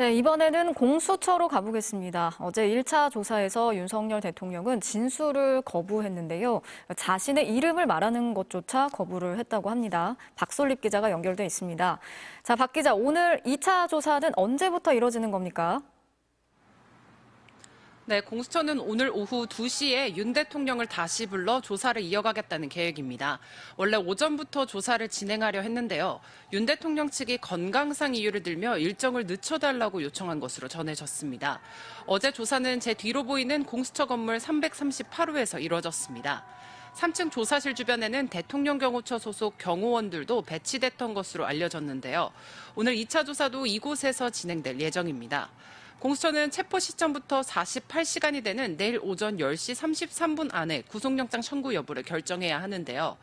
네, 이번에는 공수처로 가보겠습니다. 어제 1차 조사에서 윤석열 대통령은 진술을 거부했는데요. 자신의 이름을 말하는 것조차 거부를 했다고 합니다. 박솔립 기자가 연결돼 있습니다. 자, 박 기자, 오늘 2차 조사는 언제부터 이뤄지는 겁니까? 네, 공수처는 오늘 오후 2시에 윤 대통령을 다시 불러 조사를 이어가겠다는 계획입니다. 원래 오전부터 조사를 진행하려 했는데요. 윤 대통령 측이 건강상 이유를 들며 일정을 늦춰달라고 요청한 것으로 전해졌습니다. 어제 조사는 제 뒤로 보이는 공수처 건물 338호에서 이뤄졌습니다. 3층 조사실 주변에는 대통령 경호처 소속 경호원들도 배치됐던 것으로 알려졌는데요. 오늘 2차 조사도 이곳에서 진행될 예정입니다. 공수처는 체포 시점부터 48시간이 되는 내일 오전 10시 33분 안에 구속영장 청구 여부를 결정해야 하는데요.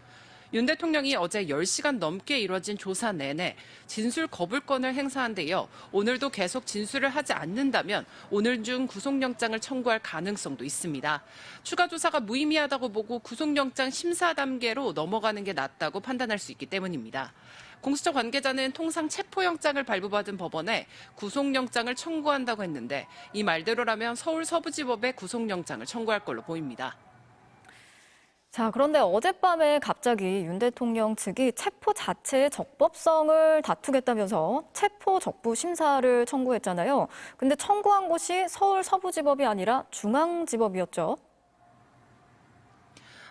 윤 대통령이 어제 10시간 넘게 이뤄진 조사 내내 진술 거부권을 행사한 데 이어 오늘도 계속 진술을 하지 않는다면 오늘 중 구속영장을 청구할 가능성도 있습니다. 추가 조사가 무의미하다고 보고 구속영장 심사 단계로 넘어가는 게 낫다고 판단할 수 있기 때문입니다. 공수처 관계자는 통상 체포영장을 발부받은 법원에 구속영장을 청구한다고 했는데 이 말대로라면 서울 서부지법에 구속영장을 청구할 걸로 보입니다. 자, 그런데 어젯밤에 갑자기 윤 대통령 측이 체포 자체의 적법성을 다투겠다면서 체포 적부 심사를 청구했잖아요. 근데 청구한 곳이 서울 서부지법이 아니라 중앙지법이었죠.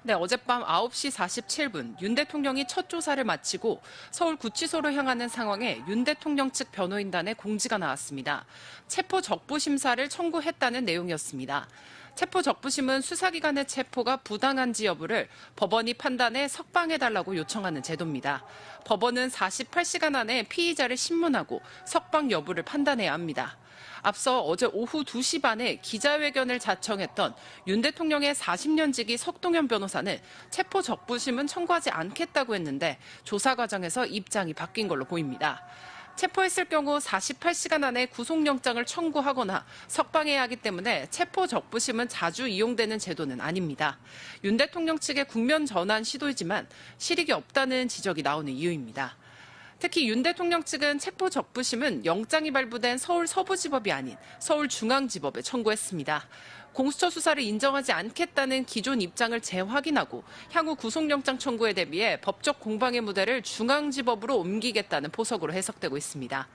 네, 어젯밤 9시 47분 윤 대통령이 첫 조사를 마치고 서울 구치소로 향하는 상황에 윤 대통령 측 변호인단의 공지가 나왔습니다. 체포 적부 심사를 청구했다는 내용이었습니다. 체포 적부심은 수사기관의 체포가 부당한지 여부를 법원이 판단해 석방해달라고 요청하는 제도입니다. 법원은 48시간 안에 피의자를 신문하고 석방 여부를 판단해야 합니다. 앞서 어제 오후 2시 반에 기자회견을 자청했던 윤 대통령의 40년 지기 석동현 변호사는 체포 적부심은 청구하지 않겠다고 했는데 조사 과정에서 입장이 바뀐 걸로 보입니다. 체포했을 경우 48시간 안에 구속영장을 청구하거나 석방해야 하기 때문에 체포 적부심은 자주 이용되는 제도는 아닙니다. 윤 대통령 측의 국면 전환 시도이지만 실익이 없다는 지적이 나오는 이유입니다. 특히 윤 대통령 측은 체포 적부심은 영장이 발부된 서울 서부지법이 아닌 서울중앙지법에 청구했습니다. 공수처 수사를 인정하지 않겠다는 기존 입장을 재확인하고 향후 구속영장 청구에 대비해 법적 공방의 무대를 중앙지법으로 옮기겠다는 포석으로 해석되고 있습니다.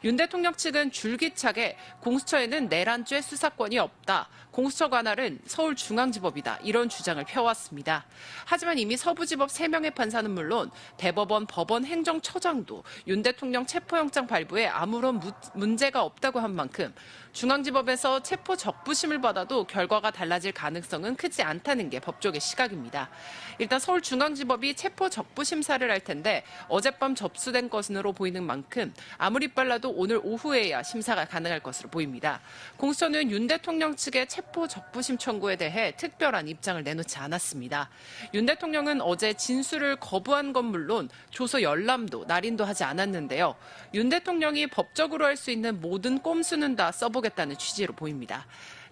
윤 대통령 측은 줄기차게 공수처에는 내란죄 수사권이 없다. 공수처 관할은 서울중앙지법이다. 이런 주장을 펴왔습니다. 하지만 이미 서부지법 3명의 판사는 물론 대법원 법원 행정처장도 윤 대통령 체포영장 발부에 아무런 문제가 없다고 한 만큼 중앙지법에서 체포 적부심을 받아도 결과가 달라질 가능성은 크지 않다는 게 법조계 시각입니다. 일단 서울중앙지법이 체포 적부 심사를 할 텐데 어젯밤 접수된 것으로 보이는 만큼 아무리 빨라도 오늘 오후에야 심사가 가능할 것으로 보입니다. 공수처는 윤 대통령 측의 체포 적부심 청구에 대해 특별한 입장을 내놓지 않았습니다. 윤 대통령은 어제 진술을 거부한 건 물론 조서 열람도 날인도 하지 않았는데요. 윤 대통령이 법적으로 할 수 있는 모든 꼼수는 다 써보겠다는 취지로 보입니다.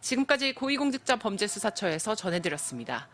지금까지 고위공직자 범죄수사처에서 전해드렸습니다.